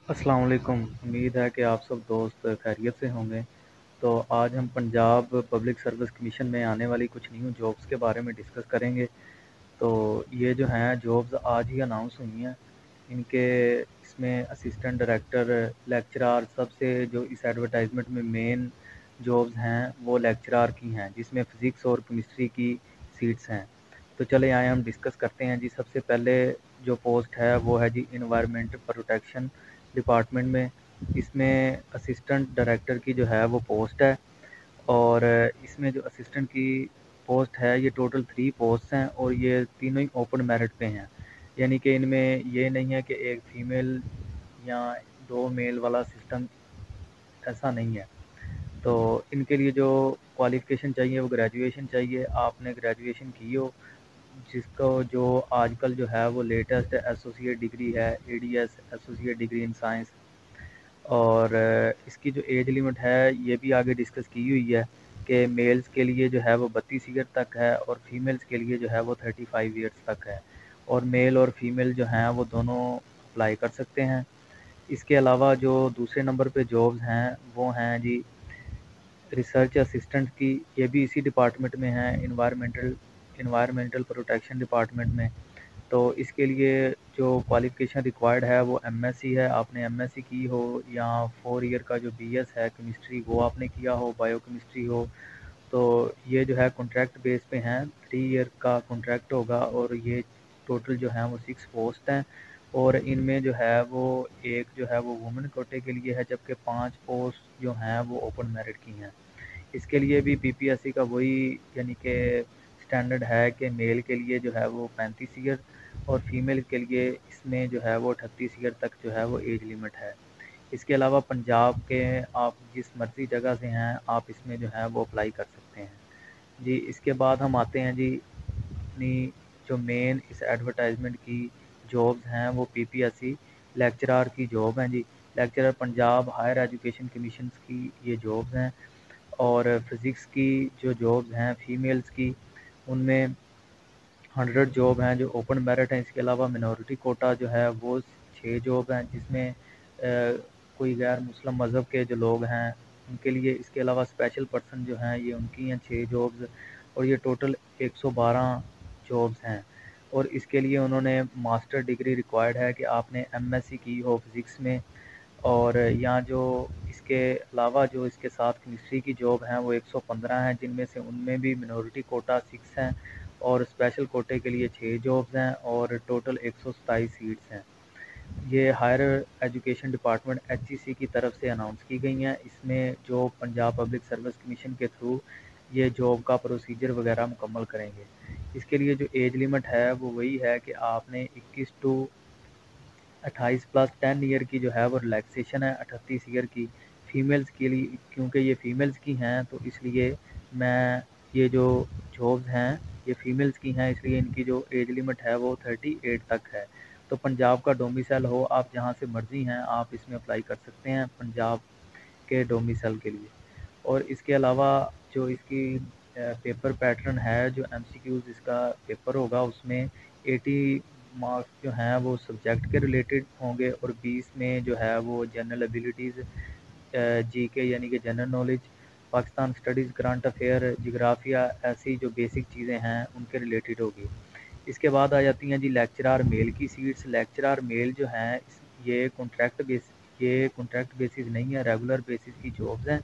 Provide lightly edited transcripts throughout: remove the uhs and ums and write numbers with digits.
अस्सलाम वालेकुम। उम्मीद है कि आप सब दोस्त खैरियत से होंगे। तो आज हम पंजाब पब्लिक सर्विस कमीशन में आने वाली कुछ न्यू जॉब्स के बारे में डिस्कस करेंगे। तो ये जो हैं जॉब्स आज ही अनाउंस हुई हैं। इनके इसमें असिस्टेंट डायरेक्टर, लेक्चरार, सबसे जो इस एडवर्टाइजमेंट में मेन जॉब्स हैं वो लेक्चरार की हैं, जिसमें फ़िज़िक्स और केमिस्ट्री की सीट्स हैं। तो चले आए हम डिस्कस करते हैं जी। सबसे पहले जो पोस्ट है वो है जी इन्वायरमेंट प्रोटेक्शन डिपार्टमेंट में। इसमें असिस्टेंट डायरेक्टर की जो है वो पोस्ट है, और इसमें जो असिस्टेंट की पोस्ट है ये टोटल 3 पोस्ट हैं, और ये तीनों ही ओपन मेरिट पे हैं। यानी कि इनमें ये नहीं है कि एक फीमेल या 2 मेल वाला सिस्टम, ऐसा नहीं है। तो इनके लिए जो क्वालिफ़िकेशन चाहिए वो ग्रेजुएशन चाहिए। आपने ग्रेजुएशन की हो, जिसको जो आजकल जो है वो लेटेस्ट एसोसिएट डिग्री है, ADS associate degree in science. और इसकी जो एज लिमिट है ये भी आगे डिस्कस की हुई है कि मेल्स के लिए जो है वो 32 ईयर तक है, और फीमेल्स के लिए जो है वो 35 ईयर्स तक है। और मेल और फीमेल जो हैं वो दोनों अप्लाई कर सकते हैं। इसके अलावा जो दूसरे नंबर पे जॉब्स हैं वो हैं जी रिसर्च असिस्टेंट की। ये भी इसी डिपार्टमेंट में है, इन्वायरमेंटल प्रोटेक्शन डिपार्टमेंट में। तो इसके लिए जो क्वालिफ़िकेशन रिक्वायर्ड है वो एमएससी है। आपने एमएससी की हो, या 4 ईयर का जो बीएस है केमिस्ट्री वो आपने किया हो, बायोकेमिस्ट्री हो। तो ये जो है कॉन्ट्रैक्ट बेस पे हैं, 3 ईयर का कॉन्ट्रैक्ट होगा, और ये टोटल जो है वो 6 पोस्ट हैं। और इनमें जो है वो एक जो है वो वुमेन कोटे के लिए है, जबकि 5 पोस्ट जो हैं वो ओपन मेरिट की हैं। इसके लिए भी पीपीएससी का वही, यानी कि स्टैंडर्ड है कि मेल के लिए जो है वो 35 ईयर, और फीमेल के लिए इसमें जो है वो 38 ईयर तक जो है वो एज लिमिट है। इसके अलावा पंजाब के आप जिस मर्ज़ी जगह से हैं आप इसमें जो है वो अप्लाई कर सकते हैं जी। इसके बाद हम आते हैं जी अपनी जो मेन इस एडवर्टाइजमेंट की जॉब्स हैं वो पीपीएससी लेक्चरार की जॉब हैं जी। Lecturer Punjab higher education commission की ये जॉब्स हैं। और फिज़िक्स की जो जॉब्स हैं फीमेल्स की, उनमें 100 जॉब हैं जो ओपन मेरिट हैं। इसके अलावा मिनॉरिटी कोटा जो है वो 6 जॉब हैं, जिसमें कोई गैर मुस्लिम मज़हब के जो लोग हैं उनके लिए। इसके अलावा स्पेशल पर्सन जो हैं ये उनकी हैं 6 जॉब्स, और ये टोटल 112 जॉब्स हैं। और इसके लिए उन्होंने मास्टर डिग्री रिक्वायर्ड है कि आपने एमएससी की हो फिज़िक्स में। और यहाँ जो इसके अलावा जो इसके साथ केमिस्ट्री की जॉब हैं वो 115 हैं, जिनमें से उनमें भी मिनॉरिटी कोटा 6 हैं, और स्पेशल कोटे के लिए 6 जॉब्स हैं, और टोटल 127 सीट्स हैं। ये हायर एजुकेशन डिपार्टमेंट एचईसी की तरफ से अनाउंस की गई हैं। इसमें जो पंजाब पब्लिक सर्विस कमीशन के थ्रू ये जॉब का प्रोसीजर वगैरह मुकम्मल करेंगे। इसके लिए जो एज लिमिट है वो वही है कि आपने 21 टू 28 प्लस 10 ईयर की जो है वो रिलैक्सेशन है 38 ईयर की फ़ीमेल्स के लिए। क्योंकि ये फ़ीमेल्स की हैं तो इसलिए मैं ये जो जॉब्स हैं ये फ़ीमेल्स की हैं, इसलिए इनकी जो एज लिमिट है वो 38 तक है। तो पंजाब का डोमिसाइल हो, आप जहाँ से मर्ज़ी हैं आप इसमें अप्लाई कर सकते हैं पंजाब के डोमिसाइल के लिए। और इसके अलावा जो इसकी पेपर पैटर्न है, जो एमसीक्यूज़ इसका पेपर होगा उसमें 80 मार्क्स जो हैं वो सब्जेक्ट के रिलेटेड होंगे, और 20 में जो है वो जनरल एबिलिटीज़, जीके यानी कि general knowledge, Pakistan studies, current affair, जियोग्राफिया, ऐसी जो बेसिक चीज़ें हैं उनके रिलेटेड होगी। इसके बाद आ जाती हैं जी लेक्चरार मेल की सीट्स। लेक्चरार मेल जो हैं ये कॉन्ट्रैक्ट बेसिस नहीं है, रेगुलर बेसिस की जॉब्स हैं।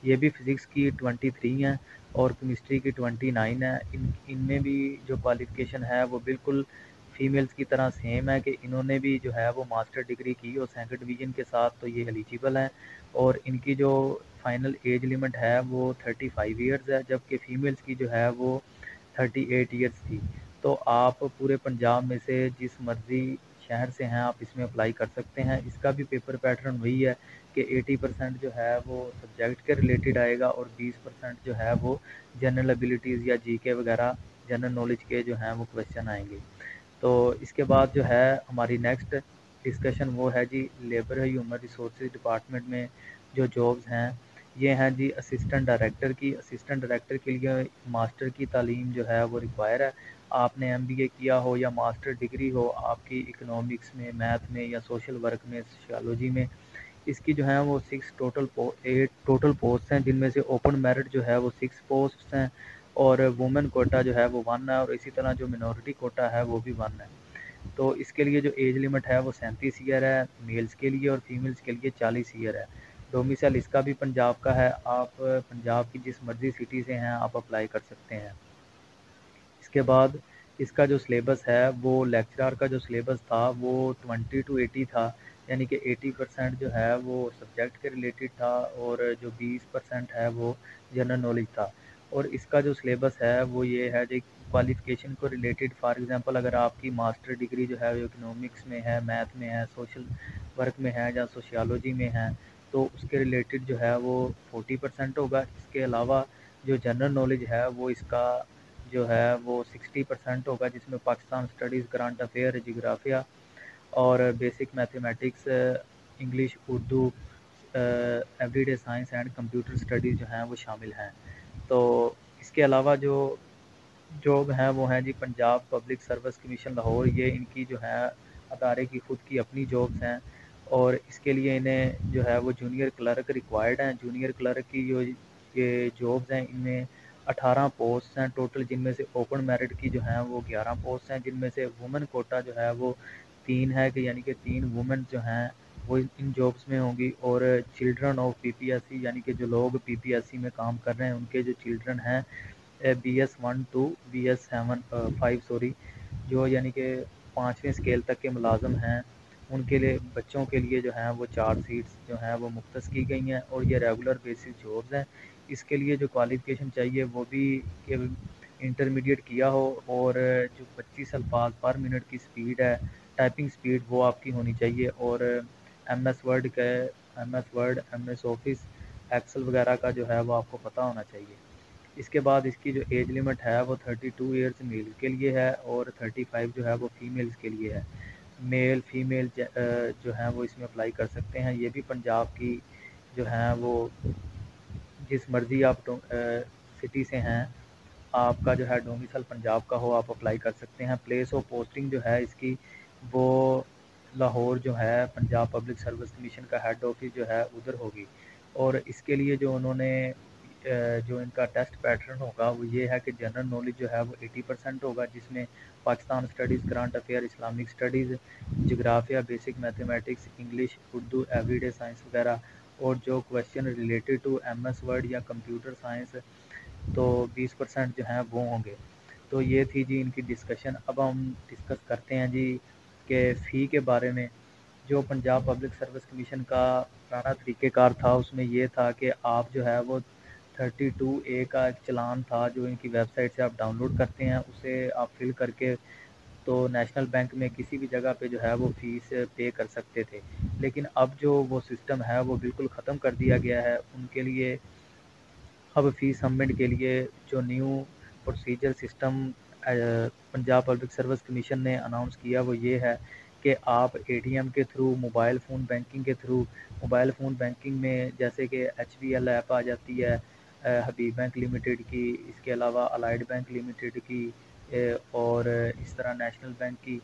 ये भी फ़िज़िक्स की 23 हैं, और केमिस्ट्री की 29 है। इनमें भी जो क्वालिफ़िकेशन है वो बिल्कुल फ़ीमेल्स की तरह सेम है कि इन्होंने भी जो है वो मास्टर डिग्री की और सेकंड डिवीज़न के साथ, तो ये एलिजिबल हैं। और इनकी जो फाइनल एज लिमिट है वो 35 ईयर्स है, जबकि फ़ीमेल्स की जो है वो 38 ईयर्स थी। तो आप पूरे पंजाब में से जिस मर्ज़ी शहर से हैं आप इसमें अप्लाई कर सकते हैं। इसका भी पेपर पैटर्न वही है कि 80% जो है वो सब्जेक्ट के रिलेटेड आएगा, और 20% जो है वो जनरल एबिलिटीज़ या जीके वगैरह जनरल नॉलेज के जो हैं वो क्वेश्चन आएंगे। तो इसके बाद जो है हमारी नेक्स्ट डिस्कशन वो है जी लेबर ह्यूमन रिसोर्सेज डिपार्टमेंट में जो जॉब्स हैं ये हैं जी असिस्टेंट डायरेक्टर की। असिस्टेंट डायरेक्टर के लिए मास्टर की तालीम जो है वो रिक्वायर है, आपने MBA किया हो या मास्टर डिग्री हो आपकी इकोनॉमिक्स में, मैथ में या सोशल वर्क में, सोशियोलॉजी में, इसकी जो है वो 8 टोटल पोस्ट हैं, जिनमें से ओपन मेरिट जो है वो 6 पोस्ट हैं और वुमेन कोटा जो है वो 1 है और इसी तरह जो मिनॉरिटी कोटा है वो भी 1 है। तो इसके लिए जो एज लिमिट है वो 37 ईयर है मेल्स के लिए और फीमेल्स के लिए 40 ईयर है। डोमिसाइल इसका भी पंजाब का है, आप पंजाब की जिस मर्जी सिटी से हैं आप अप्लाई कर सकते हैं। इसके बाद इसका जो सिलेबस है वो लेक्चरर का जो सिलेबस था वो 20 to 80 था, यानी कि 80% जो है वो सब्जेक्ट के रिलेटेड था और जो 20% है वो जनरल नॉलेज था। और इसका जो सिलेबस है वो ये है जो क्वालिफिकेशन को रिलेटेड, फॉर एग्जांपल अगर आपकी मास्टर डिग्री जो है वो इकोनॉमिक्स में है, मैथ में है, सोशल वर्क में है या सोशियोलॉजी में है, तो उसके रिलेटेड जो है वो 40% होगा। इसके अलावा जो जनरल नॉलेज है वो इसका जो है वो 60% होगा, जिसमें पाकिस्तान स्टडीज़, करंट अफेयर, जियोग्राफिया और basic mathematics, English, Urdu, everyday science and computer studies जो हैं वो शामिल हैं। तो इसके अलावा जो जॉब हैं वो हैं जी Punjab public service commission Lahore, ये इनकी जो है अदारे की ख़ुद की अपनी जॉब्स हैं और इसके लिए इन्हें जो है वो जूनियर क्लर्क रिक्वायर्ड हैं। जूनियर क्लर्क की जो ये जॉब्स हैं इनमें 18 पोस्ट हैं टोटल, जिनमें से ओपन मेरिट की जो हैं वो 11 पोस्ट हैं, जिनमें से वुमेन कोटा जो है वो 3 है कि यानी कि 3 वुमेन जो हैं वो इन जॉब्स में होंगी। और चिल्ड्रन ऑफ PPSC यानी कि जो लोग PPSC में काम कर रहे हैं उनके जो चिल्ड्रन हैं BS 1 to BS 5 सॉरी, जो यानी कि 5वें स्केल तक के मुलाजम हैं, उनके लिए बच्चों के लिए जो हैं वो 4 सीट्स जो हैं वो मुख्तस की गई हैं और ये रेगुलर बेसिस जॉब्स हैं। इसके लिए जो क्वालिफ़िकेशन चाहिए वो भी कि इंटरमीडिएट किया हो और जो 25 अल्फाज पर मिनट की स्पीड है, टाइपिंग स्पीड वो आपकी होनी चाहिए और MS word, MS office, excel वगैरह का जो है वो आपको पता होना चाहिए। इसके बाद इसकी जो एज लिमिट है वो 32 ईयर्स मेल के लिए है और 35 जो है वो फीमेल्स के लिए है। मेल फीमेल जो हैं वो इसमें अप्लाई कर सकते हैं। ये भी पंजाब की जो हैं वो जिस मर्ज़ी आप सिटी से हैं, आपका जो है डोमिसाइल पंजाब का हो आप अप्लाई कर सकते हैं। प्लेस ऑफ पोस्टिंग जो है इसकी वो लाहौर जो है पंजाब पब्लिक सर्विस कमीशन का हेड ऑफिस जो है उधर होगी। और इसके लिए जो उन्होंने जो इनका टेस्ट पैटर्न होगा वो ये है कि जनरल नॉलेज जो है वो 80% होगा, जिसमें Pakistan studies, current affair, Islamic studies, जोग्राफिया, basic mathematics, English, Urdu, everyday science वगैरह और जो question related to MS word या कंप्यूटर साइंस तो 20% जो हैं वो होंगे। तो ये थी जी इनकी डिस्कशन। अब हम डिस्कस करते हैं जी कि फ़ी के बारे में। जो पंजाब पब्लिक सर्विस कमीशन का पुराना तरीक़ेकार था उसमें ये था कि आप जो है वो 32A का एक चालान था जो इनकी वेबसाइट से आप डाउनलोड करते हैं, उसे आप फिल करके तो नेशनल बैंक में किसी भी जगह पे जो है वो फ़ीस पे कर सकते थे। लेकिन अब जो वो सिस्टम है वो बिल्कुल ख़त्म कर दिया गया है। उनके लिए अब फ़ीस सबमिट के लिए जो new procedure system Punjab public service commission ने अनाउंस किया वो ये है कि आप ATM के थ्रू, मोबाइल फ़ोन बैंकिंग के थ्रू, मोबाइल फ़ोन बैंकिंग में जैसे कि HBL ऐप आ जाती है हबीब बैंक लिमिटेड की, इसके अलावा अलाइड बैंक लिमिटेड की और इस तरह नेशनल बैंक की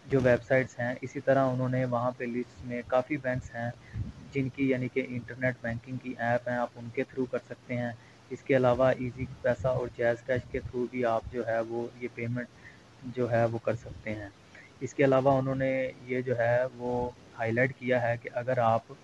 जो वेबसाइट्स हैं, इसी तरह उन्होंने वहाँ पे लिस्ट में काफ़ी बैंक्स हैं जिनकी यानी कि इंटरनेट बैंकिंग की ऐप हैं, आप उनके थ्रू कर सकते हैं। इसके अलावा ईज़ी पैसा और जैज़ कैश के थ्रू भी आप जो है वो ये पेमेंट जो है वो कर सकते हैं। इसके अलावा उन्होंने ये जो है वो हाईलाइट किया है कि अगर आप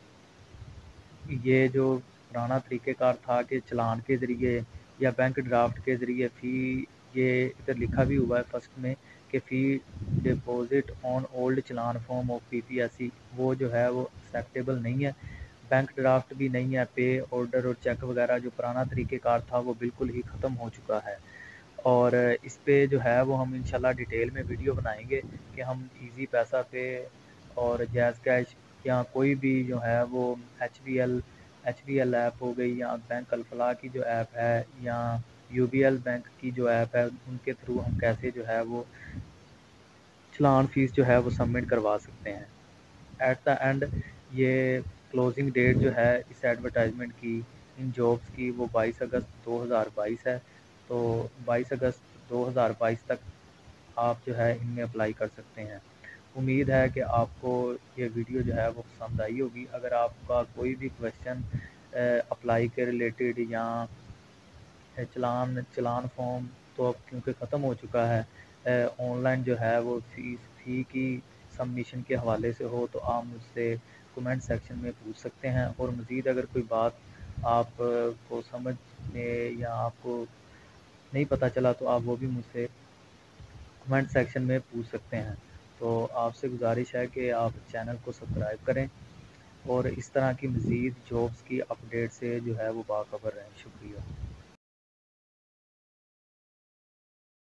ये जो पुराना तरीक़ेकार था कि चालान के ज़रिए या बैंक ड्राफ्ट के ज़रिए फ़ी, ये इधर लिखा भी हुआ है फर्स्ट में कि fee deposit on old challan form of PPSC, वो जो है वो एक्सेप्टेबल नहीं है। बैंक ड्राफ्ट भी नहीं है, पे ऑर्डर और चेक वगैरह जो पुराना तरीक़ेकार था वो बिल्कुल ही ख़त्म हो चुका है। और इस पे जो है वो हम इंशाल्लाह डिटेल में वीडियो बनाएँगे कि हम ईज़ी पैसा पे और जैज़ कैश या कोई भी जो है वो HBL ऐप हो गई या बैंक अल-फलाह की जो ऐप है या UBL बैंक की जो ऐप है, उनके थ्रू हम कैसे जो है वो चालान फ़ीस जो है वो सबमिट करवा सकते हैं। एट द एंड ये क्लोजिंग डेट जो है इस एडवर्टाइज़मेंट की, इन जॉब्स की, वो 22 अगस्त 2022 है। तो 22 अगस्त 2022 तक आप जो है इनमें अप्लाई कर सकते हैं। उम्मीद है कि आपको ये वीडियो जो है वो पसंद आई होगी। अगर आपका कोई भी क्वेश्चन अप्लाई के रिलेटेड या चलान फॉर्म तो अब क्योंकि ख़त्म हो चुका है, ऑनलाइन जो है वो फ़ी की सबमिशन के हवाले से हो, तो आप मुझसे कमेंट सेक्शन में पूछ सकते हैं। और मज़ीद अगर कोई बात आप को समझ में या आपको नहीं पता चला तो आप वो भी मुझसे कमेंट सेक्शन में पूछ सकते हैं। तो आपसे गुजारिश है कि आप चैनल को सब्सक्राइब करें और इस तरह की मज़ीद जॉब्स की अपडेट से जो है वो बाखबर रहें। शुक्रिया।